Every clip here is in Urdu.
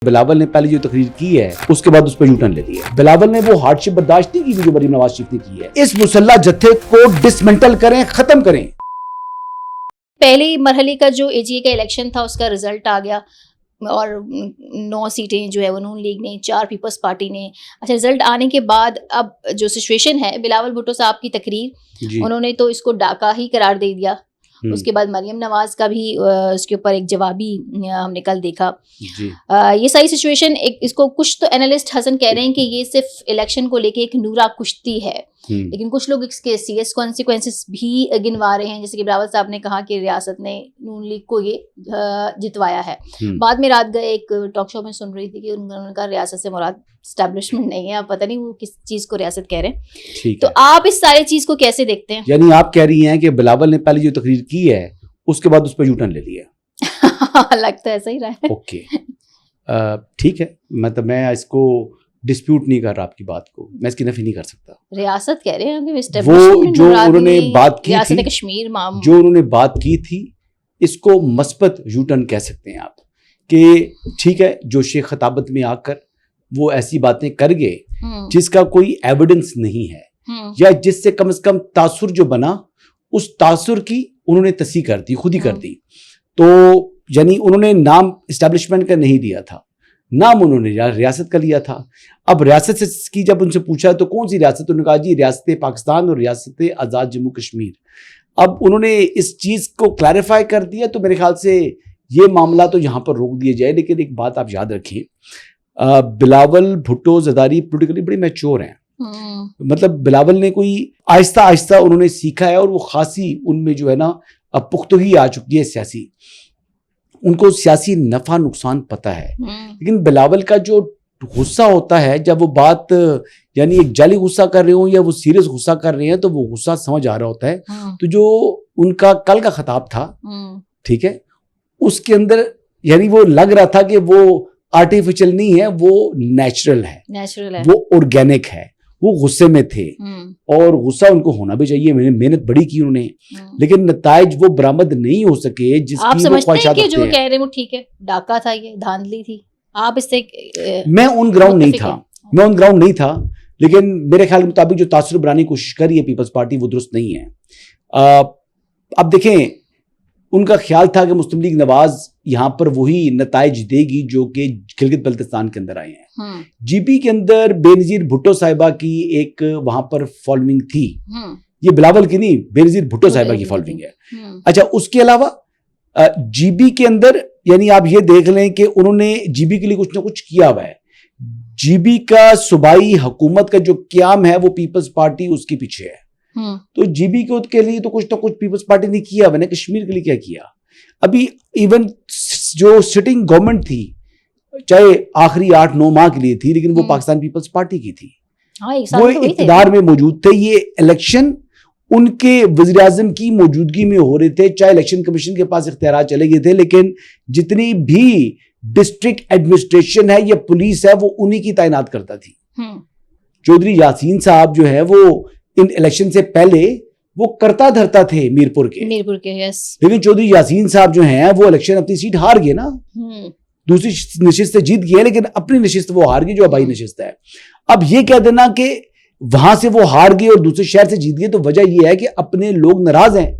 بلاول نے پہلے جو تقریر کی ہے اس کے بعد اس پر یو ٹرن لے لیا. بلاول نے وہ ہارڈ شپ برداشت نہیں کی جو مریم نواز شریف نے کی ہے. اس مسلح جتھے کو ڈسمنٹل کریں, ختم کریں. پہلے مرحلے کا جو اے جی اے کا الیکشن تھا اس کا رزلٹ آ گیا اور 9 سیٹیں جو ہے وہ نون لیگ نے, 4 پیپلز پارٹی نے. اچھا, رزلٹ آنے کے بعد اب جو سچویشن ہے, بلاول بھٹو صاحب کی تقریر انہوں نے تو اس کو ڈاکہ ہی قرار دے دیا. اس کے بعد مریم نواز کا بھی اس کے اوپر ایک جوابی ہم نے کل دیکھا. یہ ساری سچویشن اس کو کچھ تو اینالسٹ حسن کہہ رہے ہیں کہ یہ صرف الیکشن کو لے کے ایک نورا کشتی ہے, لیکن کچھ لوگ اس کے سیریس کانسیکوینسز بھی گنوا رہے ہیں. جیسے کہ بلاول صاحب نے کہا کہ ریاست نے نون لیگ کو یہ جتوایا ہے. بعد میں رات گئے ایک ٹاک شو میں سن رہی تھی کہ انہوں نے کہا ریاست سے مراد اسٹیبلشمنٹ نہیں ہے, اب پتہ نہیں وہ کس چیز کو ریاست کہہ رہے ہیں. تو آپ اس سارے چیز کو کیسے دیکھتے ہیں؟ یعنی آپ کہہ رہی ہیں کہ بلاول نے پہلے جو تقریر کی ہے اس کے بعد اس پر یو ٹرن لے لیا. لگتا ہے ایسا ہی رہا ہے. اوکے, ٹھیک ہے, مطلب میں اس کو ڈسپیوٹ نہیں کر رہا, آپ کی بات کو میں اس کی نفی نہیں کر سکتا. ریاست کہہ رہے ہیں کہ وہ جو انہوں نے بات کی ریاست تھی, کشمیر جو انہوں نے بات کی تھی, اس کو مثبت یو ٹرن کہہ سکتے ہیں آپ کہ ٹھیک ہے, جوش خطابت میں آ کر وہ ایسی باتیں کر گئے جس کا کوئی ایویڈنس نہیں ہے, یا جس سے کم از کم تاثر جو بنا اس تاثر کی انہوں نے تصحیح کر دی, خود ہی کر دی. تو یعنی انہوں نے نام اسٹیبلشمنٹ کا نہیں دیا تھا, نام انہوں نے ریاست کا لیا تھا. اب ریاست سے کی جب ان سے پوچھا تو کون سی ریاست, انہوں نے کہا جی ریاست پاکستان اور ریاست آزاد جموں کشمیر. اب انہوں نے اس چیز کو کلیریفائی کر دیا, تو میرے خیال سے یہ معاملہ تو یہاں پر روک دیا جائے. لیکن ایک بات آپ یاد رکھیں, بلاول بھٹو زرداری پولیٹیکلی بڑے میچور ہیں. مطلب بلاول نے کوئی آہستہ آہستہ انہوں نے سیکھا ہے, اور وہ خاصی ان میں جو ہے نا اب پختگی آ چکی ہے سیاسی, ان کو سیاسی نفع نقصان پتہ ہے. لیکن بلاول کا جو غصہ ہوتا ہے, جب وہ بات یعنی ایک جعلی غصہ کر رہے ہوں یا وہ سیریس غصہ کر رہے ہیں, تو وہ غصہ سمجھ آ رہا ہوتا ہے. تو جو ان کا کل کا خطاب تھا, ٹھیک ہے, اس کے اندر یعنی وہ لگ رہا تھا کہ وہ آرٹیفیشل نہیں ہے, وہ نیچرل ہے, وہ آرگینک ہے. وہ غصے میں تھے, اور غصہ ان کو ہونا بھی چاہیے, میں نے محنت بڑی کی انہوں نے, لیکن نتائج وہ برآمد نہیں ہو سکے جس کی وہ خواہشات رکھتے ہیں. آپ سمجھتے ہیں کہ جو کہہ رہے ہیں وہ ٹھیک ہے, ڈاکہ تھا, یہ دھاندلی تھی؟ آپ اس سے میں آن گراؤنڈ نہیں تھا, لیکن میرے خیال کے مطابق جو تاثر بنانے کی کوشش کر رہی ہے پیپلز پارٹی وہ درست نہیں ہے. اب دیکھیں, ان کا خیال تھا کہ مسلم لیگ نواز یہاں پر وہی نتائج دے گی جو کہ گلگت بلتستان کے اندر آئے ہیں. جی پی کے اندر بے نظیر بھٹو صاحبہ کی ایک وہاں پر فالوئنگ تھی, یہ بلاول کی نہیں, بے نظیر بھٹو صاحبہ کی فالوئنگ ہے. اچھا, اس کے علاوہ جی بی کے اندر یعنی آپ یہ دیکھ لیں کہ انہوں نے جی بی کے لیے کچھ نہ کچھ کیا ہوا ہے. جی بی کا صوبائی حکومت کا جو قیام ہے وہ پیپلز پارٹی اس کے پیچھے ہے. تو جی بی کے لیے تو کچھ نہ کچھ پیپلز پارٹی نے کیا, میں نے کشمیر کے لیے کیا کیا. ابھی ایون جو سٹنگ گورنمنٹ تھی, چاہے آخری 8-9 ماہ کے لیے تھی, لیکن وہ پاکستان پیپلز پارٹی کی تھی, وہ اقتدار میں موجود تھے. یہ الیکشن ان کے وزیر اعظم کی موجودگی میں ہو رہے تھے, چاہے الیکشن کمیشن کے پاس اختیارات چلے گئے تھے, لیکن جتنی بھی ڈسٹرکٹ ایڈمنسٹریشن ہے یا پولیس ہے وہ انہی کی تعینات کرتا تھی. چودھری یاسین صاحب جو ہے وہ ان الیکشن سے پہلے وہ کرتا دھرتا تھے میرپور کے, لیکن چودھری یاسین صاحب جو ہیں وہ الیکشن اپنی سیٹ ہار گئے نا, دوسری نشست سے جیت گئے, لیکن اپنی نشست وہ ہار گئے جو ابائی نشست ہے. اب یہ کہہ دینا کہ وہاں سے وہ ہار گئے اور دوسرے شہر سے جیت گئے, تو وجہ یہ ہے کہ اپنے لوگ ناراض ہیں,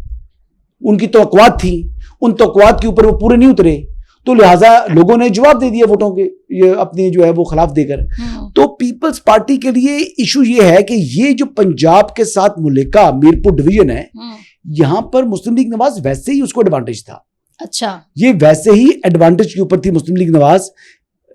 ان کی توقعات تھیں, ان توقعات کے اوپر وہ پورے نہیں اترے, تو لہٰذا لوگوں نے جواب دے دیا ووٹوں کے یہ اپنے جو ہے وہ خلاف دے کر. تو پیپلز پارٹی کے لیے ایشو یہ ہے کہ یہ جو پنجاب کے ساتھ ملکہ میرپور ڈویژن ہے, یہاں پر مسلم لیگ نواز ویسے ہی اس کو ایڈوانٹیج تھا. اچھا, یہ ویسے ہی ایڈوانٹیج کے اوپر تھی مسلم لیگ نواز,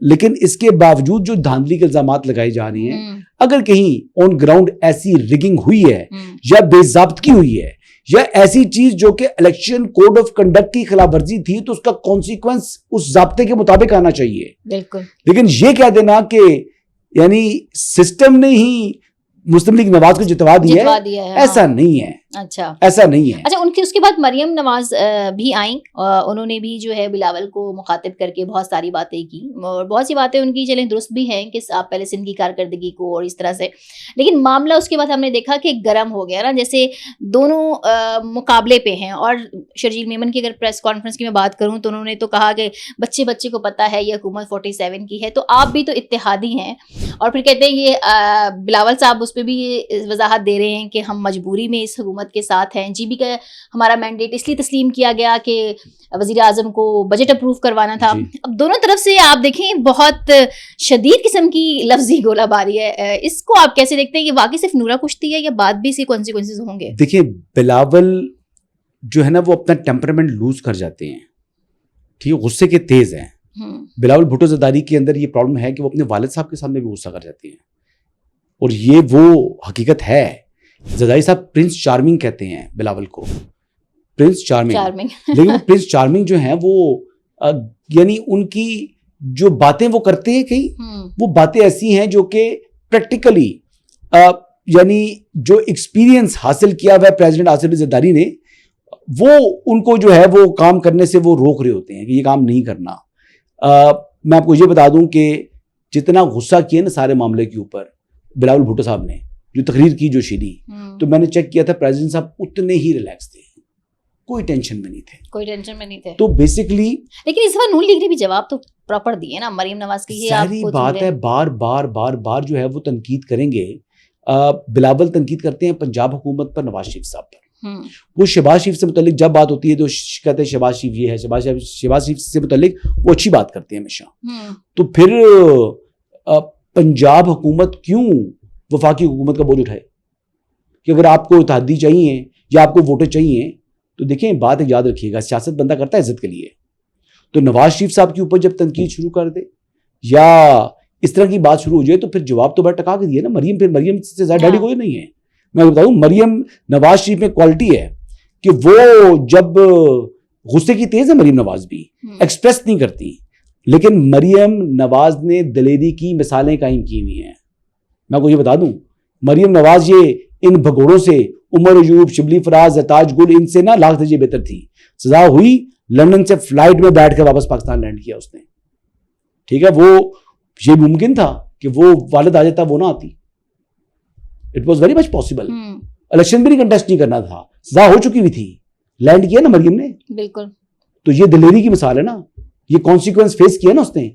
لیکن اس کے باوجود جو دھاندلی کے الزامات لگائے جا رہے ہیں, اگر کہیں آن گراؤنڈ ایسی ریگنگ ہوئی ہے یا بے ضابطگی ہوئی ہے یا ایسی چیز جو کہ الیکشن کوڈ آف کنڈکٹ کی خلاف ورزی تھی, تو اس کا کانسیکوینس اس ضابطے کے مطابق آنا چاہیے. بالکل. لیکن یہ کہہ دینا کہ یعنی سسٹم نے ہی مسلم لیگ نواز کو جتوا دیا ہے, ایسا نہیں ہے. اچھا ایسا نہیں ہے. اچھا اس کے بعد مریم نواز بھی آئیں، انہوں نے بھی جو ہے بلاول کو مخاطب کر کے بہت ساری باتیں کی، اور بہت سی باتیں ان کی چلیں درست بھی ہیں کہ آپ پہلے سے ان کی کارکردگی کو اور اس طرح سے، لیکن معاملہ اس کے بعد ہم نے دیکھا کہ گرم ہو گیا نا، جیسے دونوں مقابلے پہ ہیں. اور شرجیل میمن کی اگر پریس کانفرنس کی میں بات کروں تو انہوں نے تو کہا کہ بچے کو پتہ ہے یہ حکومت 47 کی ہے، تو آپ بھی تو اتحادی ہیں. اور پھر کہتے ہیں یہ بلاول صاحب اس پہ بھی وضاحت دے رہے ہیں کہ ہم مجبوری میں اس حکومت کے ساتھ ہیں. جی بی کا ہمارا مینڈیٹ اس لیے تسلیم کیا گیا کہ وزیر اعظم کو بجٹ اپروو کروانا تھا. اب دونوں طرف سے آپ دیکھیں بہت شدید قسم کی لفظی گولہ باری ہے. اس کو آپ کیسے دیکھتے ہیں؟ یہ واقعی صرف نورا کشتی ہے یا بعد بھی اس کے کانسیکوینسز ہوں گے؟ دیکھیں بلاول جو ہے نا وہ اپنا ٹیمپرامنٹ لوز کر جاتے ہیں، ٹھیک ہے، غصے کے تیز ہیں. بلاول بھٹو زرداری کے اندر یہ پرابلم ہے کہ وہ اپنے والد صاحب کے سامنے بھی غصہ کر جاتے ہیں، اور یہ وہ حقیقت ہے. زرداری صاحب پرنس چارمنگ کہتے ہیں بلاول کو، پرنس چارمنگ. لیکن وہ پرنس چارمنگ جو ہیں وہ یعنی ان کی جو باتیں وہ کرتے ہیں کہیں وہ باتیں ایسی ہیں جو کہ پریکٹیکلی یعنی جو ایکسپیرینس حاصل کیا ہوا ہے پریزیڈنٹ آصف علی زرداری نے، وہ ان کو جو ہے وہ کام کرنے سے وہ روک رہے ہوتے ہیں کہ یہ کام نہیں کرنا. میں آپ کو یہ بتا دوں کہ جتنا غصہ کیا نا سارے معاملے کے اوپر بلاول بھٹو صاحب نے جو تقریر کی جو شیری، تو میں نے چیک کیا تھا پریزیڈنٹ صاحب اتنے ہی ریلیکس تھے، کوئی ٹینشن میں نہیں تھے. تو بیسیکلی لیکن اس بار نون لیگ نے بھی جواب تو پراپر دیے نا مریم نواز کی. ساری بات ہے، بار جو ہے وہ تنقید کریں گے. بلاول تنقید کرتے ہیں پنجاب حکومت پر، نواز شریف صاحب پر. وہ شہباز شریف سے متعلق جب بات ہوتی ہے تو کہتے ہیں شہباز شریف یہ ہے، شہباز شریف سے متعلق وہ اچھی بات کرتے ہیں ہمیشہ. تو پھر پنجاب حکومت کیوں وفاقی حکومت کا بوجھ اٹھائے کہ اگر آپ کو اتحادی چاہیے یا آپ کو ووٹر چاہیے تو دیکھیں بات یاد رکھیے گا، سیاست بندہ کرتا ہے عزت کے لیے. تو نواز شریف صاحب کے اوپر جب تنقید شروع کر دے یا اس طرح کی بات شروع ہو جائے تو پھر جواب تو بڑا ٹکا کے دیے نا. مریم سے زیادہ ڈیڈی کوئی نہیں ہے. میں بتاؤں مریم نواز شریف میں کوالٹی ہے کہ وہ جب غصے کی تیز ہے مریم نواز بھی ایکسپریس نہیں کرتی، لیکن مریم نواز نے دلیری کی مثالیں قائم کی ہوئی ہیں. میں کو یہ بتا دوں مریم نواز یہ ان بھگوڑوں سے، عمر ایوب، شبلی فراز، تاج گل، ان سے نا لاکھ درجے بہتر تھی. سزا ہوئی، لندن سے فلائٹ میں بیٹھ کے واپس پاکستان لینڈ کیا اس نے. ٹھیک ہے، وہ یہ ممکن تھا کہ وہ والد آ جاتا وہ نہ آتی. It was very much possible. Election بھی نہیں کنٹیسٹ نہیں کرنا تھا، سزا ہو چکی ہوئی تھی، لینڈ کیا نا مریم نے. بالکل. تو یہ دلیری کی مثال ہے نا، یہ کانسیکوینس فیس کیا نا اس نے.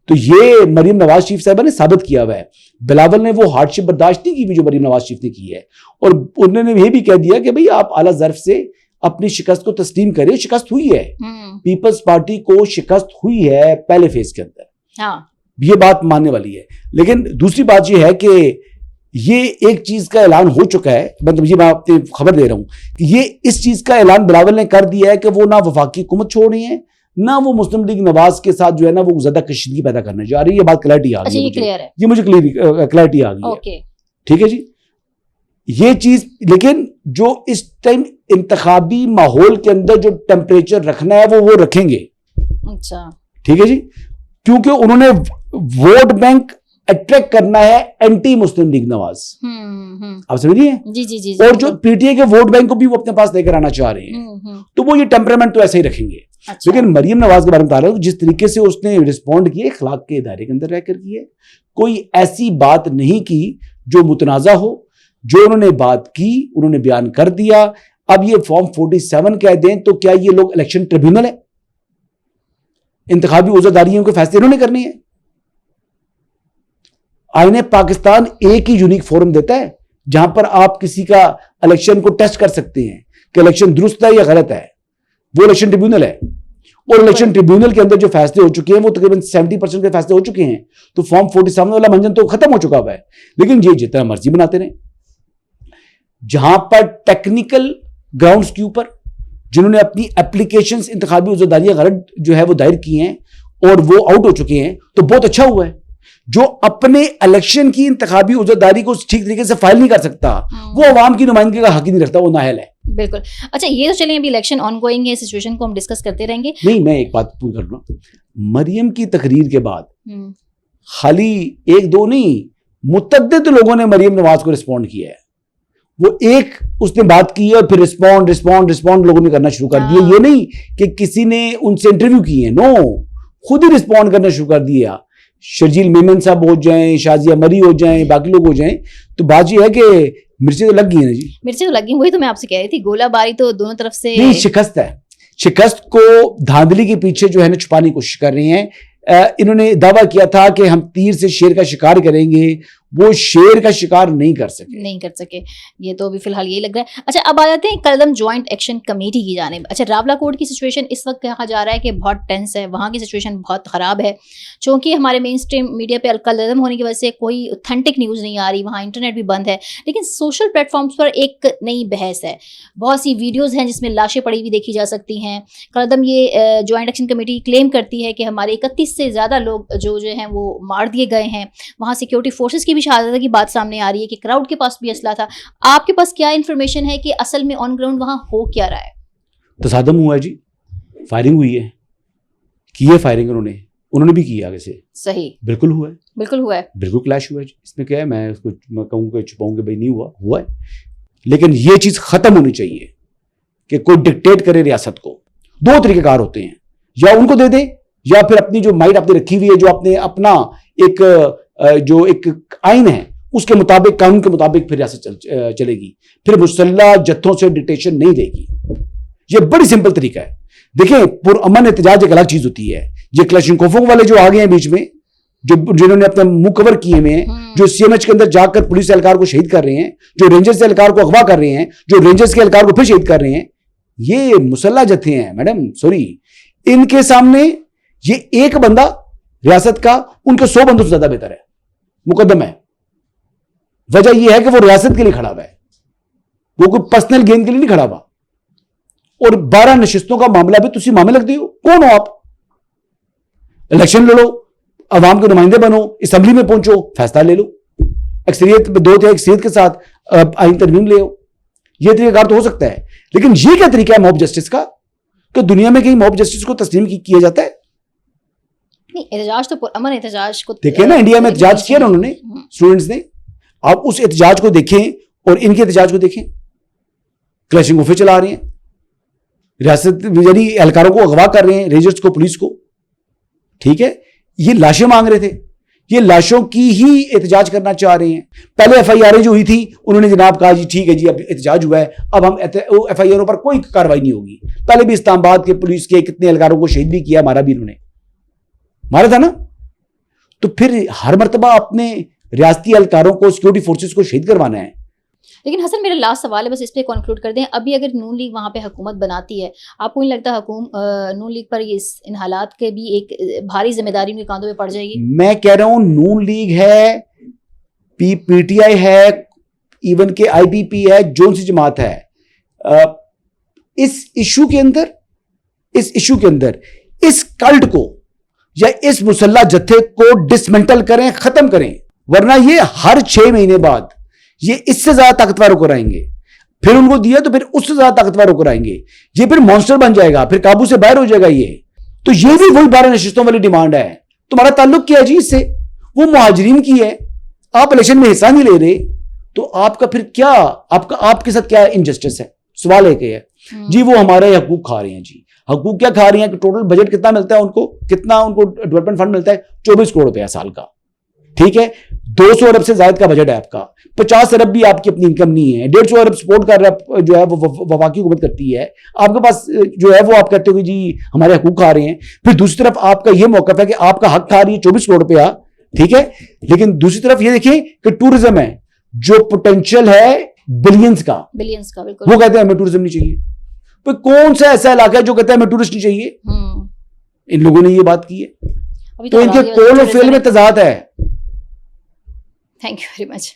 تو یہ مریم نواز شریف صاحبہ نے ثابت کیا ہوا ہے. بلاول نے وہ ہارڈ شپ برداشت نہیں کی ہوئی جو مریم نواز شریف نے کی ہے، اور انہوں نے یہ بھی کہہ دیا کہ بھئی آپ اعلیٰ ظرف سے اپنی شکست کو تسلیم کریں. شکست ہوئی ہے، پیپلز پارٹی کو شکست ہوئی ہے پہلے فیز کے اندر، یہ بات ماننے والی ہے. لیکن دوسری بات یہ ہے کہ یہ ایک چیز کا اعلان ہو چکا ہے، مطلب یہ میں آپ کو خبر دے رہا ہوں کہ یہ اس چیز کا اعلان بلاول نے کر دیا ہے کہ وہ نہ وفاقی حکومت چھوڑ رہی ہے، نہ وہ مسلم لیگ نواز کے ساتھ جو ہے نا وہ زیادہ کشیدگی پیدا کرنے جا رہی ہے. یہ بات کلیئرٹی آ گئی ہے، یہ مجھے کلیئرٹی آ گئی ہے. ٹھیک ہے جی، یہ چیز. لیکن جو اس ٹائم انتخابی ماحول کے اندر جو ٹیمپریچر رکھنا ہے وہ رکھیں گے. اچھا ٹھیک ہے جی، کیونکہ انہوں نے ووٹ بینک اٹریکٹ کرنا ہے اینٹی مسلم لیگ نواز. آپ سمجھ رہی ہیں؟ جی جی جی. اور جو پی ٹی آئی کے ووٹ بینک کو بھی وہ اپنے پاس لے کر آنا چاہ رہے ہیں، تو وہ یہ ٹیمپرامنٹ تو ایسے ہی رکھیں گے. لیکن مریم نواز کے بارے میں بتا رہا ہوں جس طریقے سے اس نے رسپونڈ کیے اخلاق کے ادارے کے اندر رہ کر کیے، کوئی ایسی بات نہیں کی جو متنازع ہو. جو انہوں نے بات کی انہوں نے بیان کر دیا. اب یہ فارم 47 کہہ دیں تو کیا یہ لوگ الیکشن ٹریبیونل ہے؟ انتخابی عہدیداریوں کے فیصلے انہوں نے کرنے ہیں. آئین پاکستان ایک ہی یونیک فورم دیتا ہے جہاں پر آپ کسی کا الیکشن کو ٹیسٹ کر سکتے ہیں کہ الیکشن درست ہے یا غلط ہے. وہ الیکشن ٹریبیونل ہے، اور الیکشن ٹریبیونل کے اندر جو فیصلے ہو چکے ہیں وہ تقریباً 70% کے فیصلے ہو چکے ہیں. تو فارم 47 والا منجن تو ختم ہو چکا ہوا ہے. لیکن یہ جتنا مرضی بناتے رہیں. جہاں پر ٹیکنیکل گراؤنڈز کے اوپر جنہوں نے اپنی اپلیکیشنز انتخابی عہدیداریاں غلط جو ہے وہ دائر کی ہیں اور وہ آؤٹ ہو چکے ہیں، تو بہت اچھا ہوا ہے. جو اپنے الیکشن کی انتخابی عہدیداری کو ٹھیک طریقے سے فائل نہیں کر سکتا وہ عوام کی نمائندگی کا حق ہی نہیں رکھتا، وہ نااہل ہے. بالکل. اچھا یہ تو چلیں ابھی الیکشن آن گوئنگ ہے، سچویشن کو ہم ڈسکس کرتے رہیں گے. نہیں میں ایک بات پوری کر لوں. مریم کی تقریر کے بعد خالی ایک دو نہیں، متعدد لوگوں نے مریم نواز کو رسپونڈ کیا ہے. وہ ایک اس نے بات کی ہے اور پھر رسپونڈ لوگوں نے کرنا شروع کر دیا. یہ نہیں کہ کسی نے ان سے انٹرویو کیے, نو, خود ہی رسپونڈ کرنا شروع کر دیا. شرجیل میمن صاحب ہو جائیں, شازیہ مری ہو جائیں, باقی لوگ ہو جائیں, تو بات یہ ہے کہ مرچیں تو لگ گئی ہیں جی, مرچیں تو لگ گئی. وہی تو میں آپ سے کہہ رہی تھی, گولہ باری تو دونوں طرف سے نہیں, شکست ہے. شکست کو دھاندلی کے پیچھے جو ہے نا چھپانے کی کوشش کر رہی ہیں. انہوں نے دعویٰ کیا تھا کہ ہم تیر سے شیر کا شکار کریں گے, وہ شیر کا شکار نہیں کر سکے. یہ تو ابھی فی الحال یہی لگ رہا ہے. اچھا, اب آ جاتے ہیں قدم جوائنٹ ایکشن کمیٹی کی جانب. اچھا, راولا کوٹ کی سچویشن اس وقت کہا جا رہا ہے کہ بہت ٹینس ہے, وہاں کی سچویشن بہت خراب ہے, چونکہ ہمارے مین اسٹریم میڈیا پہ القدم ہونے کی وجہ سے کوئی اوتھینٹک نیوز نہیں آ رہی, وہاں انٹرنیٹ بھی بند ہے. لیکن سوشل پلیٹ فارمس پر ایک نئی بحث ہے, بہت سی ویڈیوز ہیں جس میں لاشیں پڑی ہوئی دیکھی جا سکتی ہیں. قدم یہ جوائنٹ ایکشن کمیٹی کلیم کرتی ہے کہ ہمارے 31 سے زیادہ لوگ جو ہیں وہ مار دیے گئے ہیں. وہاں سیکیورٹی فورسز کی بھی شہادت کی بات سامنے آ رہی ہے کہ کراؤڈ کے پاس بھی اسلحہ تھا. آپ کے پاس کیا انفارمیشن ہے کہ اصل میں آن گراؤنڈ وہاں ہو کیا رہا ہے؟ تصادم ہوا ہے جی, فائرنگ ہوئی ہے, کی ہے فائرنگ انہوں نے بھی کی آگے سے. صحیح, بالکل ہوا ہے, بالکل کلیش ہوا ہے. اس میں کیا ہے, میں اس کو میں کہوں کہ چھپاؤں کہ بھائی نہیں ہوا ہے. لیکن یہ چیز ختم ہونی چاہیے کہ کوئی ڈکٹیٹ کرے ریاست کو. دو طریقے کار ہوتے ہیں, یا ان کو دے دے, یا پھر اپنی جو مائٹ آپ نے رکھی ہوئی ہے, جو آپ نے اپنا ایک آئین ہے اس کے مطابق, قانون کے مطابق پھر ریاست چلے گی. پھر مسلح جتھوں سے ڈکٹیشن نہیں دے گی. یہ بڑی سمپل طریقہ ہے. دیکھیں, پرامن احتجاج ایک الگ چیز ہوتی ہے. یہ کلاشنکوفوں والے جو آگے ہیں بیچ میں, جنہوں نے اپنا منہ کور کیے ہوئے ہیں, جو سی ایم ایچ کے اندر جا کر پولیس اہلکار کو شہید کر رہے ہیں, جو رینجرز اہلکار کو اغوا کر رہے ہیں, جو رینجرز کے اہلکار کو پھر شہید کر رہے ہیں, یہ مسلح جتھے ہیں میڈم, سوری. ان کے سامنے یہ ایک بندہ ریاست کا ان کے 100 بندوں سے زیادہ بہتر ہے, مقدم ہے. وجہ یہ ہے کہ وہ ریاست کے لیے کھڑا ہوا ہے, وہ کوئی پرسنل گین کے لیے نہیں کھڑا ہوا. اور 12 نشستوں کا معاملہ بھی تسی معاملے لگتے ہو. کون ہو آپ؟ الیکشن لڑو, عوام کے نمائندے بنو, اسمبلی میں پہنچو, فیصلہ لے لو, اکثریت 2/3 اکثریت کے ساتھ آئین ترمیم لے ہو. یہ طریقہ کار تو ہو سکتا ہے, لیکن یہ کیا طریقہ ہے موب جسٹس کا کہ دنیا میں کہیں موب جسٹس کو تسلیم کیا جاتا ہے؟ نہیں, احتجاج تو امن احتجاج کو دیکھیں نا, انڈیا میں احتجاج کیا نا انہوں نے, اسٹوڈنٹس نے. آپ اس احتجاج کو دیکھیں اور ان کے احتجاج کو دیکھیں. کلیشنگ اوفے چلا رہے ہیں, ریاست یعنی اہلکاروں کو اغوا کر رہے ہیں, رینجرز کو, پولیس کو. ٹھیک ہے, یہ لاشیں مانگ رہے تھے, یہ لاشوں کی ہی احتجاج کرنا چاہ رہے ہیں. پہلے ایف آئی آر جو ہوئی تھی, انہوں نے جناب کہا جی ٹھیک ہے جی اب احتجاج ہوا ہے, اب ہم ایف آئی آروں پر کوئی کاروائی نہیں ہوگی. پہلے بھی اسلام آباد کے پولیس کے کتنے اہلکاروں کو شہید بھی کیا, مارا بھی انہوں نے, مارا تھا نا. تو پھر ہر مرتبہ اپنے ریاستی اہلکاروں کو, سیکورٹی فورسز کو شہید کروانا ہے. لیکن حسن, میرا لاسٹ سوال ہے, بس اس پہ کنکلوڈ کر دیں. ابھی اگر نون لیگ وہاں پہ حکومت بناتی ہے, آپ کو نہیں لگتا نون لیگ پر ان حالات کے بھی ایک بھاری ذمہ داری ان کے کاندھوں پہ پڑ جائے گی؟ میں کہہ رہا ہوں نون لیگ ہے, پی ٹی آئی ہے, ایون کہ آئی پی پی ہے, جون سی جماعت ہے, اس ایشو کے اندر اس کلٹ کو یا اس مسلح جتھے کو ڈسمنٹل کریں, ختم کریں, ورنہ یہ ہر 6 مہینے بعد یہ اس سے زیادہ طاقتور ہو کر آئیں گے. پھر ان کو دیا تو پھر اس سے زیادہ طاقتور ہو کر آئیں گے. یہ پھر مانسٹر بن جائے گا, پھر قابو سے باہر ہو جائے گا. یہ تو یہ بھی وہی 12 نشستوں والی ڈیمانڈ ہے. تمہارا تعلق کیا ہے جی اس سے؟ وہ مہاجرین کی ہے. آپ الیکشن میں حصہ نہیں لے رہے تو آپ کا پھر کیا, آپ کے ساتھ کیا انجسٹس ہے؟ سوال ہے کہ جی وہ ہمارے حقوق کھا رہے ہیں. جی حقوق کیا کھا رہے ہیں؟ کہ ٹوٹل بجٹ کتنا ملتا ہے ان کو, کتنا ان کو ڈیولپمنٹ فنڈ ملتا ہے؟ 24 کروڑ روپیہ سال کا. ٹھیک ہے, 200 ارب سے زائد کا بجٹ ہے آپ کا, 50 ارب بھی آپ کی اپنی انکم نہیں ہے, 150 ارب سپورٹ کر رہا جو ہے وہ وفاقی حکومت کرتی ہے. آپ کے پاس جو ہے وہ آپ کہتے ہو کہ جی ہمارے حقوق کھا رہے ہیں. پھر دوسری طرف آپ کا یہ موقف ہے کہ آپ کا حق کھا رہی ہے 24 کروڑ روپیہ. ٹھیک ہے, لیکن دوسری طرف یہ دیکھیں کہ ٹورزم ہے جو پوٹینشیل ہے بلینز کا, وہ کہتے ہیں ہمیں ٹورزم نہیں چاہیے. پھر کون سا ایسا علاقہ ہے جو کہتا ہے ہمیں ٹورسٹ نہیں چاہیے؟ ان لوگوں نے یہ بات کی ہے. تو ان کے قول و فعل میں تضاد ہے. Thank you very much.